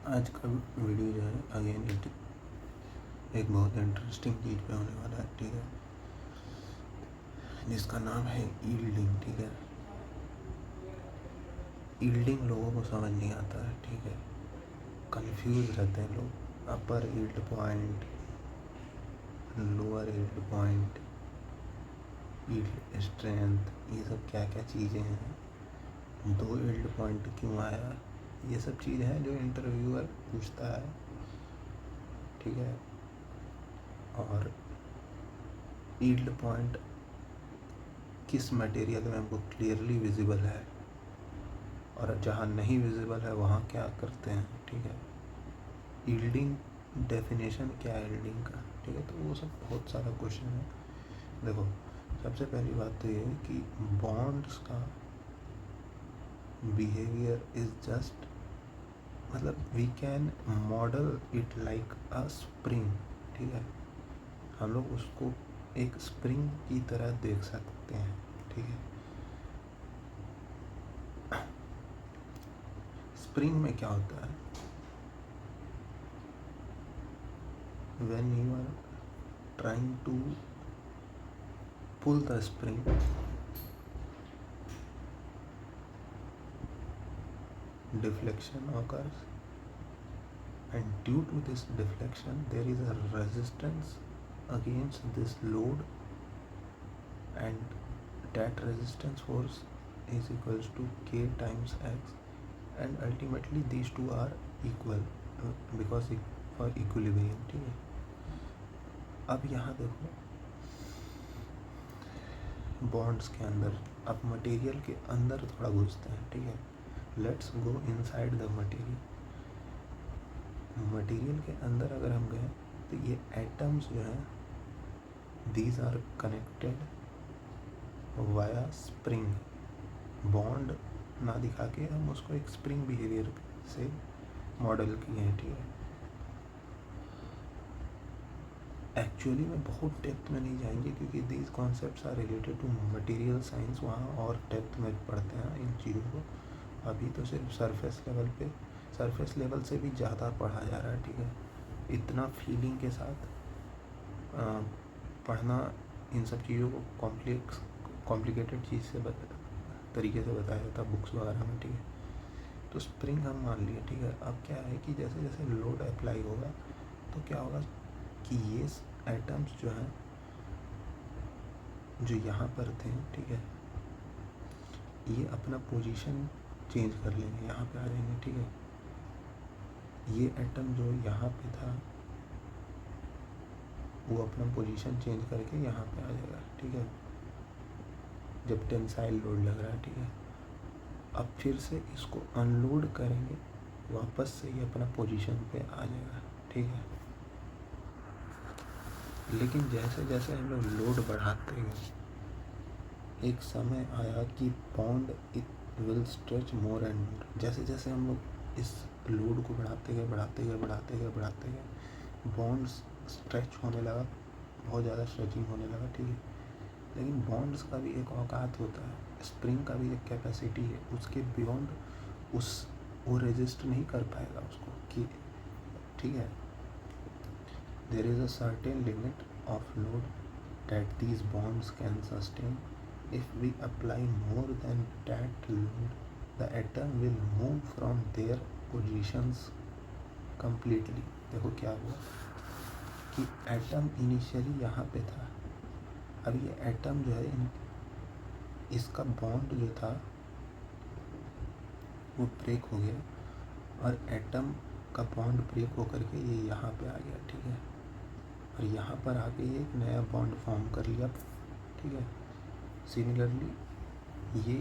आज का वीडियो जो है अगेन एक बहुत इंटरेस्टिंग चीज़ पे होने वाला है, ठीक है, जिसका नाम है ईल्डिंग। ठीक है, ईल्डिंग लोगों को समझ नहीं आता है, ठीक है, कंफ्यूज रहते हैं लोग। Upper yield point, lower yield point, yield strength, ये सब क्या क्या चीज़ें हैं, दो ईल्ड पॉइंट क्यों आया, ये सब चीज़ है जो इंटरव्यूअर पूछता है, ठीक है। और ईल्ड पॉइंट किस मटेरियल में हमको क्लियरली विजिबल है और जहाँ नहीं विजिबल है वहाँ क्या करते हैं, ठीक है। ईल्डिंग डेफिनेशन क्या है ईल्डिंग का, ठीक है। तो वो सब बहुत सारा क्वेश्चन है। देखो, सबसे पहली बात तो ये है कि बॉन्ड्स का बिहेवियर इज जस्ट, मतलब we can model it like a spring, ठीक है। हम लोग उसको एक स्प्रिंग की तरह देख सकते हैं, ठीक है। स्प्रिंग में क्या होता है, when you are trying to pull the spring, deflection occurs, and due to this deflection there is a resistance against this load, and that resistance force is equals to k times x, and ultimately these two are equal because for equilibrium, ठीक है। अब यहाँ देखो, bonds के अंदर, अब material के अंदर थोड़ा घुसते हैं, ठीक है। Let's go inside the material. Material के अंदर अगर हम गए तो ये एटम्स जो हैं, these are connected via spring. Bond ना दिखा के हम उसको एक स्प्रिंग बिहेवियर से मॉडल किए हैं, ठीक है। एक्चुअली में बहुत डेप्थ में नहीं जाएंगे क्योंकि these concepts are related to material science, वहाँ और डेप्थ में पढ़ते हैं इन चीज़ों को। अभी तो सिर्फ सरफेस लेवल पे, सरफेस लेवल से भी ज़्यादा पढ़ा जा रहा है, ठीक है। इतना फीलिंग के साथ पढ़ना इन सब चीज़ों को कॉम्प्लिकेटेड चीज़ से तरीके से बताया जाता है बुक्स वगैरह में, ठीक है। तो स्प्रिंग हम मान लिए, ठीक है। अब क्या है कि जैसे जैसे लोड अप्लाई होगा तो क्या होगा कि ये एटम्स जो हैं, जो यहाँ पर थे, ठीक है, ये अपना पोजीशन चेंज कर लेंगे, यहाँ पे आ जाएंगे, ठीक है। ये एटम जो यहाँ पे था वो अपना पोजीशन चेंज करके यहाँ पे आ जाएगा, ठीक है, जब टेंसाइल लोड लग रहा है, ठीक है। अब फिर से इसको अनलोड करेंगे, वापस से ये अपना पोजीशन पे आ जाएगा, ठीक है। लेकिन जैसे जैसे हम लोग लोड बढ़ाते गए, एक समय आया कि bond it will stretch more and more. जैसे जैसे हम लोग इस लोड को बढ़ाते गए, बॉन्ड स्ट्रेच होने लगा, बहुत ज़्यादा स्ट्रेचिंग होने लगा, ठीक है। लेकिन बॉन्ड्स का भी एक औकात होता है, स्प्रिंग का भी एक कैपेसिटी है, उसके बियॉन्ड वो रेजिस्ट नहीं कर पाएगा उसको, कि ठीक है। There is a certain limit of load that these bonds can sustain. If we apply more than that load, the atom will move from their positions completely. देखो क्या हुआ कि एटम इनिशियली यहाँ पे था, अब ये एटम जो है, इसका बॉन्ड जो था वो ब्रेक हो गया, और एटम का बॉन्ड ब्रेक होकर के ये यहाँ पे आ गया, ठीक है। और यहाँ पर आके ये एक नया बॉन्ड फॉर्म कर लिया, ठीक है। सिमिलरली ये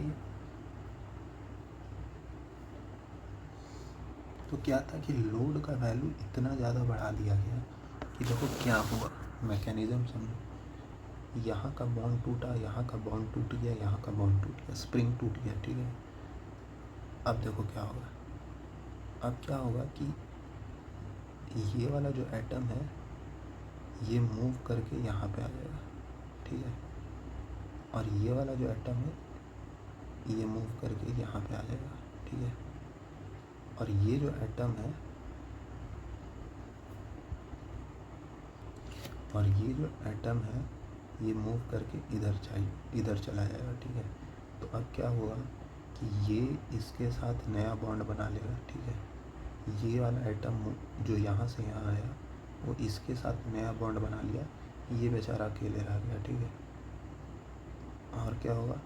तो क्या था कि लोड का वैल्यू इतना ज़्यादा बढ़ा दिया गया कि देखो क्या हुआ, मैकेनिज्म समझो। यहाँ का बॉन्ड टूटा, यहाँ का बॉन्ड टूट गया, यहाँ का बॉन्ड टूट गया, स्प्रिंग टूट गया, ठीक है। अब देखो क्या होगा, अब क्या होगा कि ये वाला जो एटम है ये मूव करके यहाँ पे आ जाएगा, ठीक है। और ये वाला जो एटम है ये मूव करके यहाँ पे आ जाएगा, ठीक है। और ये जो एटम है और ये जो एटम है ये मूव करके इधर चला जाएगा, ठीक है। तो अब क्या हुआ कि ये इसके साथ नया बॉन्ड बना लेगा, ठीक है। ये वाला एटम जो यहाँ से यहाँ आया वो इसके साथ नया बॉन्ड बना लिया, ये बेचारा अकेले रह गया, ठीक है। और क्या होगा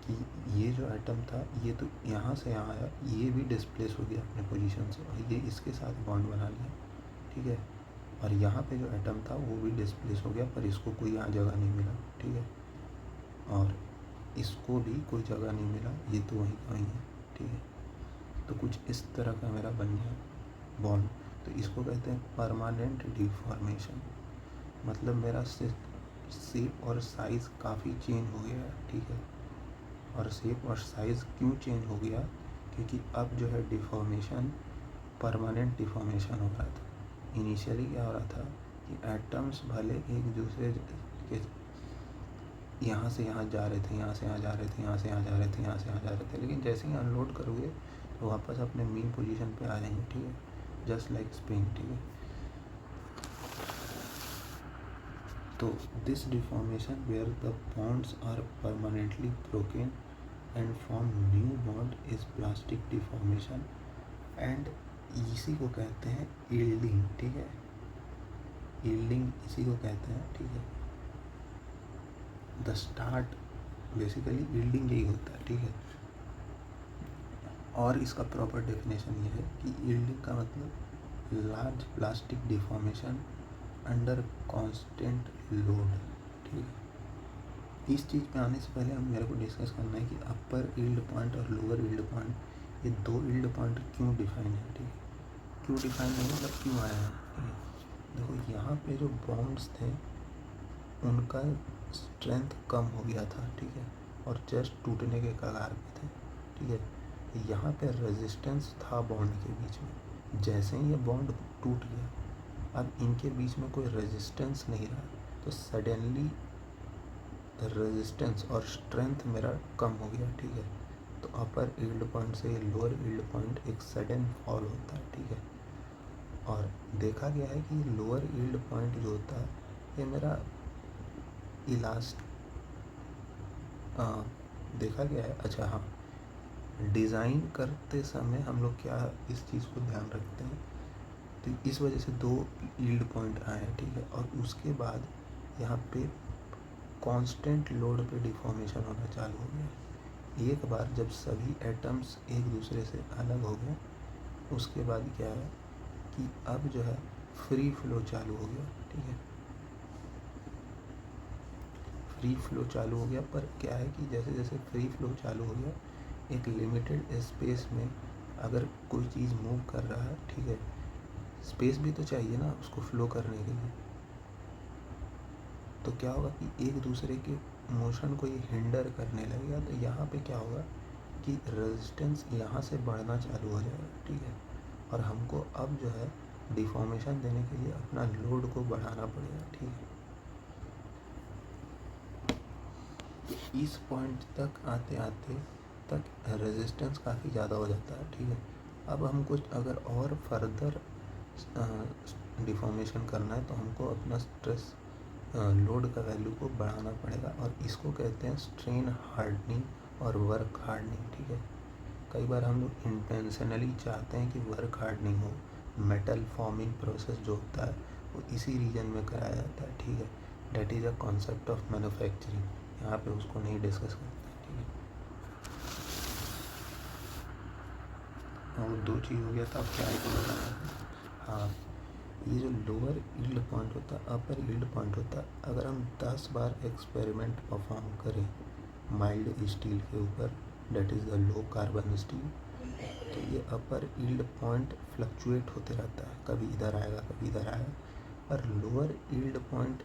कि ये जो एटम था ये तो यहाँ से यहाँ आया, ये भी डिस्प्लेस हो गया अपने पोजीशन से और ये इसके साथ बॉन्ड बना लिया, ठीक है। और यहाँ पे जो एटम था वो भी डिस्प्लेस हो गया, पर इसको कोई यहाँ जगह नहीं मिला, ठीक है। और इसको भी कोई जगह नहीं मिला, ये तो वहीं का वहीं है, ठीक है। तो कुछ इस तरह का मेरा बन गया बॉन्ड। तो इसको कहते हैं परमानेंट डिफॉर्मेशन। मतलब मेरा शेप और साइज़ काफ़ी चेंज हो गया है, ठीक है। और शेप और साइज़ क्यों चेंज हो गया, क्योंकि अब जो है डिफॉर्मेशन परमानेंट डिफॉर्मेशन हो रहा था। इनिशियली क्या हो रहा था कि एटम्स भले एक दूसरे के यहाँ से यहाँ जा रहे थे, यहाँ से यहाँ जा रहे थे, यहाँ से यहाँ जा रहे थे, यहाँ से यहाँ जा रहे थे, लेकिन जैसे ही अनलोड करोगे तो वापस अपने मेन पोजीशन पे आ जाएंगे, ठीक है। जस्ट लाइक स्प्रिंग, ठीक है। तो this deformation where the bonds are permanently broken and form new bond is plastic deformation and इसी को कहते हैं यील्डिंग, ठीक है। यील्डिंग इसी को कहते हैं, ठीक है। द स्टार्ट बेसिकली यील्डिंग यही होता है, ठीक है। और इसका प्रॉपर डेफिनेशन ये है कि यील्डिंग का मतलब large plastic deformation under constant load, ठीक है। इस चीज़ पे आने से पहले हम मेरे को डिस्कस करना है कि अपर यील्ड पॉइंट और लोअर यील्ड पॉइंट, ये दो यील्ड पॉइंट क्यों डिफाइन है, ठीक है। क्यों डिफाइन है मतलब क्यों आया है, ठीक है। देखो यहाँ पे जो बॉन्ड्स थे उनका स्ट्रेंथ कम हो गया था, ठीक है, और जस्ट टूटने के कगार पे थे, ठीक है। यहाँ पे रेजिस्टेंस था बॉन्ड के बीच में, जैसे ही ये बॉन्ड टूट गया अब इनके बीच में कोई रेजिस्टेंस नहीं रहा, तो सडनली रेजिस्टेंस और स्ट्रेंथ मेरा कम हो गया, ठीक है। तो अपर यील्ड पॉइंट से लोअर यील्ड पॉइंट एक सडन फॉल होता है, ठीक है। और देखा गया है कि लोअर यील्ड पॉइंट जो होता है ये मेरा देखा गया है। अच्छा हाँ, डिज़ाइन करते समय हम लोग क्या इस चीज़ को ध्यान रखते हैं, तो इस वजह से दो यील्ड पॉइंट आए, ठीक है। और उसके बाद यहाँ पे कांस्टेंट लोड पे डिफॉर्मेशन होना चालू हो गया। एक बार जब सभी एटम्स एक दूसरे से अलग हो गए उसके बाद क्या है कि अब जो है फ्री फ्लो चालू हो गया, ठीक है। फ्री फ्लो चालू हो गया, पर क्या है कि जैसे जैसे फ्री फ्लो चालू हो गया एक लिमिटेड स्पेस में अगर कोई चीज़ मूव कर रहा है, ठीक है, स्पेस भी तो चाहिए ना उसको फ्लो करने के लिए। तो क्या होगा कि एक दूसरे के मोशन को ये हिंडर करने लगेगा, तो यहाँ पे क्या होगा कि रेजिस्टेंस यहाँ से बढ़ना चालू हो जाएगा, ठीक है। और हमको अब जो है डिफॉर्मेशन देने के लिए अपना लोड को बढ़ाना पड़ेगा, ठीक है। इस पॉइंट तक आते आते तक रेजिस्टेंस काफ़ी ज़्यादा हो जाता है, ठीक है। अब हमको अगर और फर्दर डिफॉर्मेशन करना है तो हमको अपना स्ट्रेस लोड का वैल्यू को बढ़ाना पड़ेगा, और इसको कहते हैं स्ट्रेन हार्डनिंग और वर्क हार्डनिंग, ठीक है। कई बार हम लोग इंटेंशनली चाहते हैं कि वर्क हार्डनिंग हो, मेटल फॉर्मिंग प्रोसेस जो होता है वो इसी रीजन में कराया जाता है, ठीक है। That is a concept of manufacturing, यहाँ पे उसको नहीं डिस्कस करते, ठीक है। और दो चीज़ हो गया था, अब क्या है तो बताना है। हाँ, ये जो लोअर यील्ड पॉइंट होता है अपर यील्ड पॉइंट होता है, अगर हम 10 बार एक्सपेरिमेंट परफॉर्म करें माइल्ड स्टील के ऊपर, that is the low carbon steel, तो ये अपर यील्ड पॉइंट फ्लक्चुएट होते रहता है, कभी इधर आएगा कभी इधर आएगा, पर लोअर यील्ड पॉइंट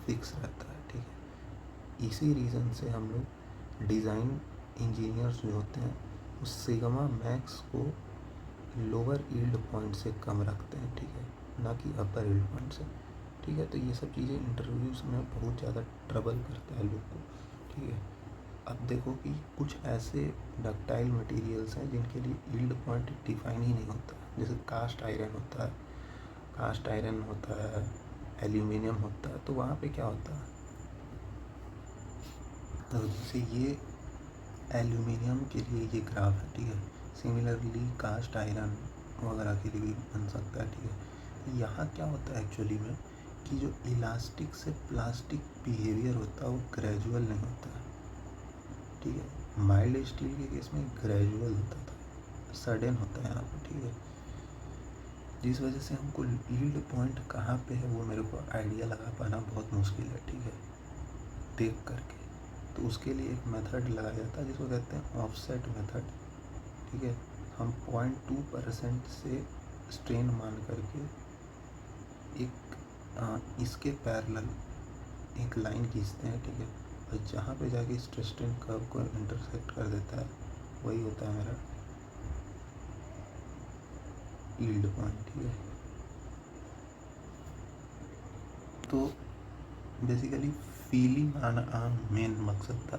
फिक्स रहता है, ठीक है। इसी रीज़न से हम लोग डिज़ाइन इंजीनियर्स जो होते हैं उस सिग्मा मैक्स को लोअर यील्ड पॉइंट से कम रखते हैं, ठीक है, ना कि अपर यील्ड पॉइंट से, ठीक है। तो ये सब चीज़ें इंटरव्यूज़ में बहुत ज़्यादा ट्रबल करता है लोग को, ठीक है। अब देखो कि कुछ ऐसे डक्टाइल मटेरियल्स हैं जिनके लिए यील्ड पॉइंट डिफाइन ही नहीं होता, जैसे कास्ट आयरन होता है, कास्ट आयरन होता है, एल्यूमिनियम होता है, तो वहाँ पे क्या होता है, तो जैसे ये एल्यूमिनियम के लिए ये ग्राफ है, ठीक है। सिमिलरली कास्ट आयरन वगैरह के लिए भी बन सकता है, ठीक है। यहाँ क्या होता है एक्चुअली में कि जो इलास्टिक से प्लास्टिक बिहेवियर होता है वो ग्रेजुअल नहीं होता है, ठीक है। माइल्ड स्टील के केस में ग्रेजुअल होता था, सडन होता है यहाँ पर, ठीक है। जिस वजह से हमको यील्ड पॉइंट कहाँ पे है वो मेरे को आइडिया लगा पाना बहुत मुश्किल है, ठीक है, देख करके। तो उसके लिए एक मेथड लगाया जाता है जिसको कहते हैं ऑफसेट मेथड, ठीक है। हम 0.2% से स्ट्रेन मान करके एक इसके पैरेलल एक लाइन खींचते हैं, ठीक है। और जहाँ पे जाके स्ट्रेस स्ट्रेन कर्व को इंटरसेक्ट कर देता है वही होता है मेरा यील्ड पॉइंट, ठीक है। तो बेसिकली फीलिंग आना मेन मकसद था,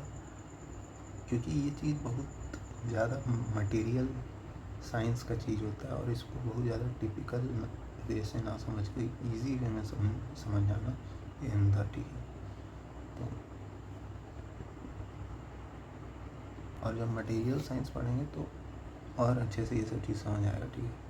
क्योंकि ये चीज़ बहुत ज़्यादा मटेरियल साइंस का चीज़ होता है और इसको बहुत ज़्यादा टिपिकल वे से ना समझ के ईजी वे में समझ जाना एम था, ठीक है। तो और जब मटेरियल साइंस पढ़ेंगे तो और अच्छे से ये सब चीज़ समझ आएगा, ठीक है।